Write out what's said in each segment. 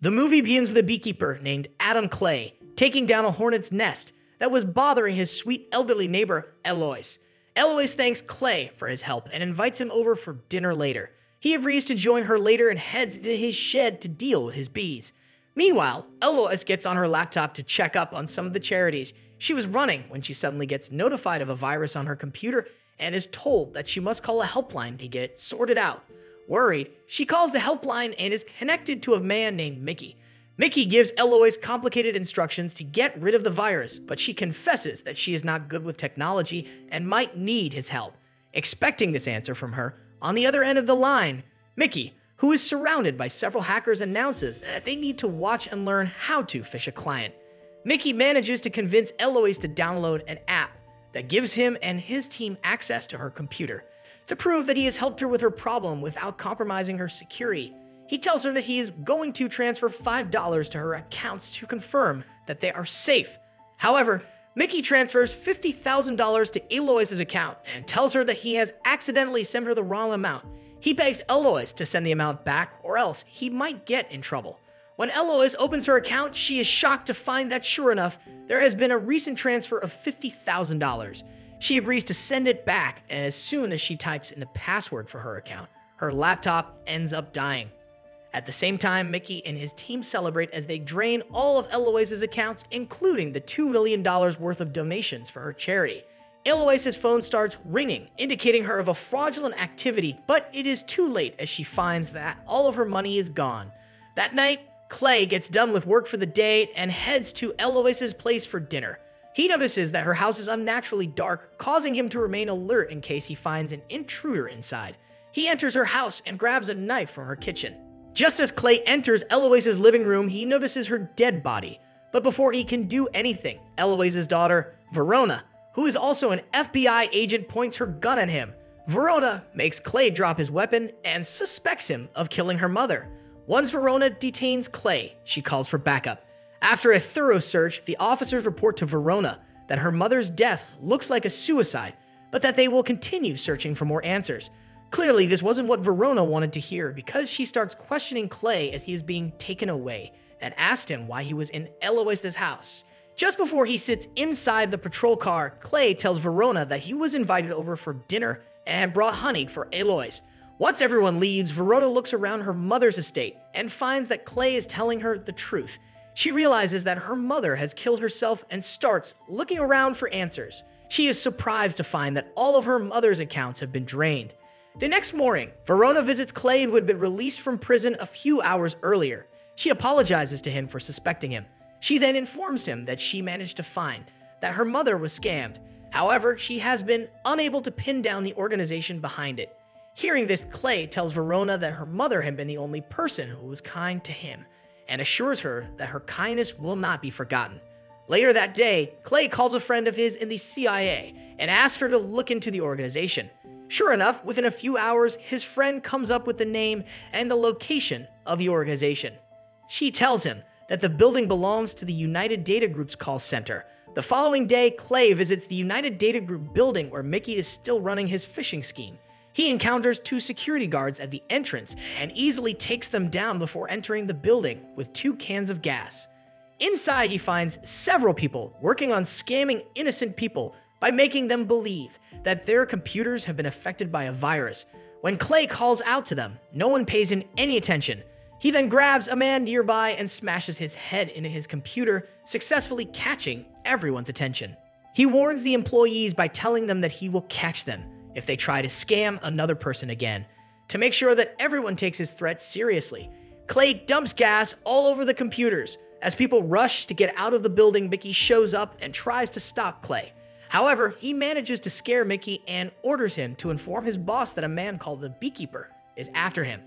The movie begins with a beekeeper named Adam Clay taking down a hornet's nest that was bothering his sweet elderly neighbor, Eloise. Eloise thanks Clay for his help and invites him over for dinner later. He agrees to join her later and heads into his shed to deal with his bees. Meanwhile, Eloise gets on her laptop to check up on some of the charities she was running when she suddenly gets notified of a virus on her computer and is told that she must call a helpline to get it sorted out. Worried, she calls the helpline and is connected to a man named Mickey. Mickey gives Eloise complicated instructions to get rid of the virus, but she confesses that she is not good with technology and might need his help. Expecting this answer from her, on the other end of the line, Mickey, who is surrounded by several hackers, announces that they need to watch and learn how to phish a client. Mickey manages to convince Eloise to download an app that gives him and his team access to her computer to prove that he has helped her with her problem without compromising her security. He tells her that he is going to transfer $5 to her accounts to confirm that they are safe. However, Mickey transfers $50,000 to Eloise's account and tells her that he has accidentally sent her the wrong amount. He begs Eloise to send the amount back or else he might get in trouble. When Eloise opens her account, she is shocked to find that sure enough, there has been a recent transfer of $50,000. She agrees to send it back, and as soon as she types in the password for her account, her laptop ends up dying. At the same time, Mickey and his team celebrate as they drain all of Eloise's accounts, including the $2 million worth of donations for her charity. Eloise's phone starts ringing, indicating her of a fraudulent activity, but it is too late as she finds that all of her money is gone. That night, Clay gets done with work for the day and heads to Eloise's place for dinner. He notices that her house is unnaturally dark, causing him to remain alert in case he finds an intruder inside. He enters her house and grabs a knife from her kitchen. Just as Clay enters Eloise's living room, he notices her dead body. But before he can do anything, Eloise's daughter, Verona, who is also an FBI agent, points her gun at him. Verona makes Clay drop his weapon and suspects him of killing her mother. Once Verona detains Clay, she calls for backup. After a thorough search, the officers report to Verona that her mother's death looks like a suicide, but that they will continue searching for more answers. Clearly, this wasn't what Verona wanted to hear because she starts questioning Clay as he is being taken away and asked him why he was in Eloise's house. Just before he sits inside the patrol car, Clay tells Verona that he was invited over for dinner and brought honey for Eloise. Once everyone leaves, Verona looks around her mother's estate and finds that Clay is telling her the truth. She realizes that her mother has killed herself and starts looking around for answers. She is surprised to find that all of her mother's accounts have been drained. The next morning, Verona visits Clay, who had been released from prison a few hours earlier. She apologizes to him for suspecting him. She then informs him that she managed to find that her mother was scammed. However, she has been unable to pin down the organization behind it. Hearing this, Clay tells Verona that her mother had been the only person who was kind to him, and assures her that her kindness will not be forgotten. Later that day, Clay calls a friend of his in the CIA and asks her to look into the organization. Sure enough, within a few hours, his friend comes up with the name and the location of the organization. She tells him that the building belongs to the United Data Group's call center. The following day, Clay visits the United Data Group building where Mickey is still running his phishing scheme. He encounters two security guards at the entrance and easily takes them down before entering the building with 2 cans of gas. Inside, he finds several people working on scamming innocent people by making them believe that their computers have been affected by a virus. When Clay calls out to them, no one pays him any attention. He then grabs a man nearby and smashes his head into his computer, successfully catching everyone's attention. He warns the employees by telling them that he will catch them if they try to scam another person again. To make sure that everyone takes his threats seriously, Clay dumps gas all over the computers. As people rush to get out of the building, Mickey shows up and tries to stop Clay. However, he manages to scare Mickey and orders him to inform his boss that a man called the Beekeeper is after him.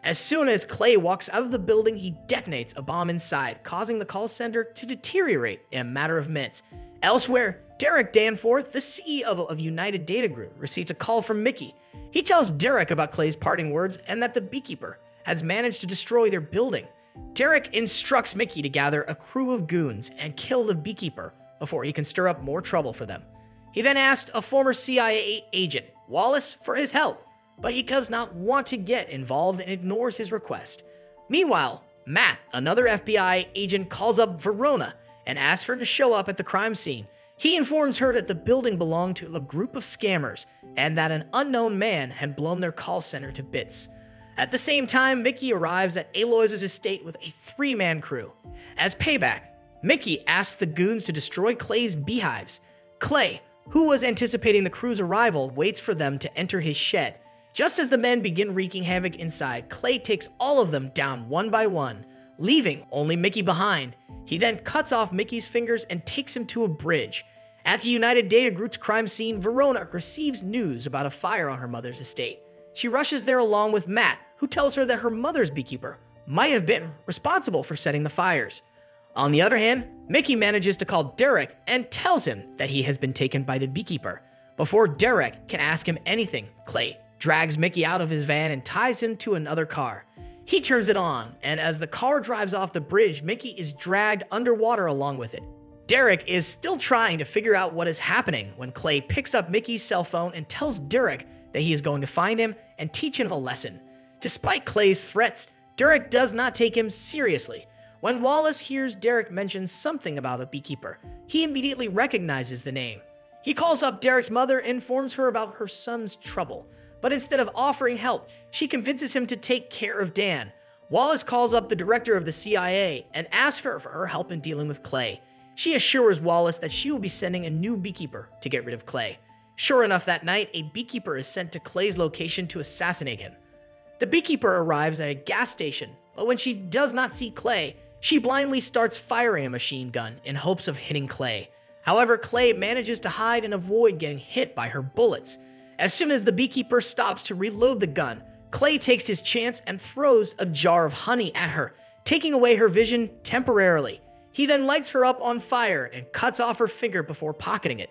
As soon as Clay walks out of the building, he detonates a bomb inside, causing the call center to deteriorate in a matter of minutes. Elsewhere, Derek Danforth, the CEO of United Data Group, receives a call from Mickey. He tells Derek about Clay's parting words and that the Beekeeper has managed to destroy their building. Derek instructs Mickey to gather a crew of goons and kill the Beekeeper before he can stir up more trouble for them. He then asked a former CIA agent, Wallace, for his help, but he does not want to get involved and ignores his request. Meanwhile, Matt, another FBI agent, calls up Verona and asks her to show up at the crime scene. He informs her that the building belonged to a group of scammers and that an unknown man had blown their call center to bits. At the same time, Mickey arrives at Eloise's estate with a three-man crew. As payback, Mickey asks the goons to destroy Clay's beehives. Clay, who was anticipating the crew's arrival, waits for them to enter his shed. Just as the men begin wreaking havoc inside, Clay takes all of them down one by one, leaving only Mickey behind. He then cuts off Mickey's fingers and takes him to a bridge. At the United Data Group's crime scene, Verona receives news about a fire on her mother's estate. She rushes there along with Matt, who tells her that her mother's beekeeper might have been responsible for setting the fires. On the other hand, Mickey manages to call Derek and tells him that he has been taken by the beekeeper. Before Derek can ask him anything, Clay drags Mickey out of his van and ties him to another car. He turns it on, and as the car drives off the bridge, Mickey is dragged underwater along with it. Derek is still trying to figure out what is happening when Clay picks up Mickey's cell phone and tells Derek that he is going to find him and teach him a lesson. Despite Clay's threats, Derek does not take him seriously. When Wallace hears Derek mention something about a beekeeper, he immediately recognizes the name. He calls up Derek's mother and informs her about her son's trouble, but instead of offering help, she convinces him to take care of Dan. Wallace calls up the director of the CIA and asks her for her help in dealing with Clay. She assures Wallace that she will be sending a new beekeeper to get rid of Clay. Sure enough, that night, a beekeeper is sent to Clay's location to assassinate him. The beekeeper arrives at a gas station, but when she does not see Clay, she blindly starts firing a machine gun in hopes of hitting Clay. However, Clay manages to hide and avoid getting hit by her bullets. As soon as the beekeeper stops to reload the gun, Clay takes his chance and throws a jar of honey at her, taking away her vision temporarily. He then lights her up on fire and cuts off her finger before pocketing it.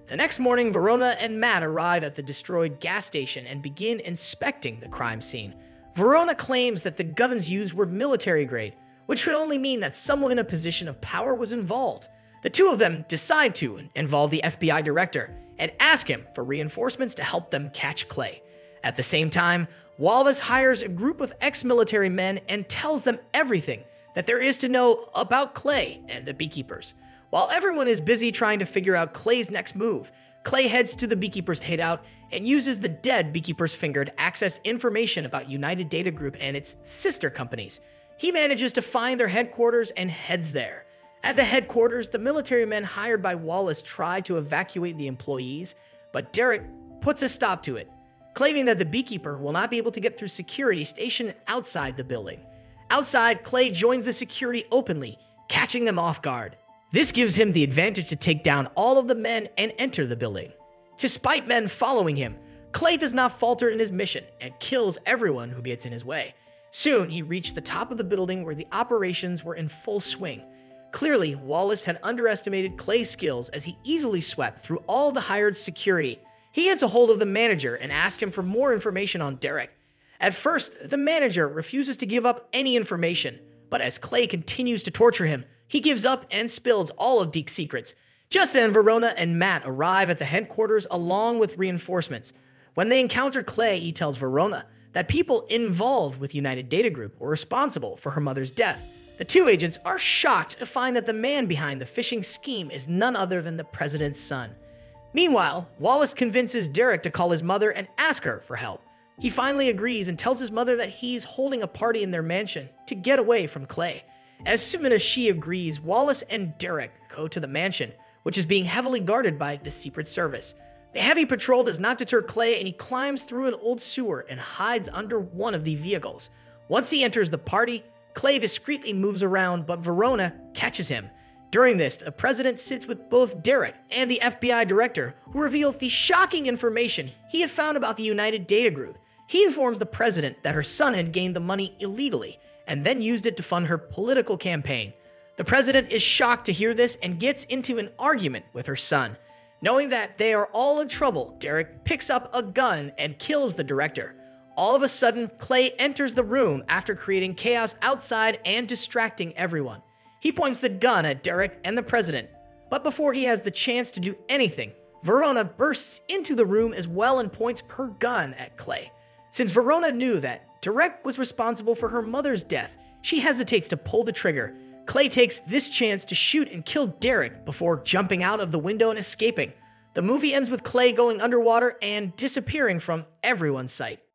The next morning, Verona and Matt arrive at the destroyed gas station and begin inspecting the crime scene. Verona claims that the guns used were military grade, which would only mean that someone in a position of power was involved. The two of them decide to involve the FBI director and ask him for reinforcements to help them catch Clay. At the same time, Wallace hires a group of ex-military men and tells them everything that there is to know about Clay and the beekeepers. While everyone is busy trying to figure out Clay's next move, Clay heads to the beekeeper's hideout and uses the dead beekeeper's finger to access information about United Data Group and its sister companies. He manages to find their headquarters and heads there. At the headquarters, the military men hired by Wallace try to evacuate the employees, but Derek puts a stop to it, claiming that the beekeeper will not be able to get through security stationed outside the building. Outside, Clay joins the security openly, catching them off guard. This gives him the advantage to take down all of the men and enter the building. Despite men following him, Clay does not falter in his mission and kills everyone who gets in his way. Soon, he reached the top of the building where the operations were in full swing. Clearly, Wallace had underestimated Clay's skills as he easily swept through all the hired security. He gets a hold of the manager and asks him for more information on Derek. At first, the manager refuses to give up any information, but as Clay continues to torture him, he gives up and spills all of Deke's secrets. Just then, Verona and Matt arrive at the headquarters along with reinforcements. When they encounter Clay, he tells Verona that people involved with United Data Group were responsible for her mother's death. The two agents are shocked to find that the man behind the phishing scheme is none other than the president's son. Meanwhile, Wallace convinces Derek to call his mother and ask her for help. He finally agrees and tells his mother that he's holding a party in their mansion to get away from Clay. As soon as she agrees, Wallace and Derek go to the mansion, which is being heavily guarded by the Secret Service. The heavy patrol does not deter Clay, and he climbs through an old sewer and hides under one of the vehicles. Once he enters the party, Clay discreetly moves around, but Verona catches him. During this, the president sits with both Derek and the FBI director, who reveals the shocking information he had found about the United Data Group. He informs the president that her son had gained the money illegally and then used it to fund her political campaign. The president is shocked to hear this and gets into an argument with her son. Knowing that they are all in trouble, Derek picks up a gun and kills the director. All of a sudden, Clay enters the room after creating chaos outside and distracting everyone. He points the gun at Derek and the president, but before he has the chance to do anything, Verona bursts into the room as well and points her gun at Clay. Since Verona knew that Derek was responsible for her mother's death, she hesitates to pull the trigger. Clay takes this chance to shoot and kill Derek before jumping out of the window and escaping. The movie ends with Clay going underwater and disappearing from everyone's sight.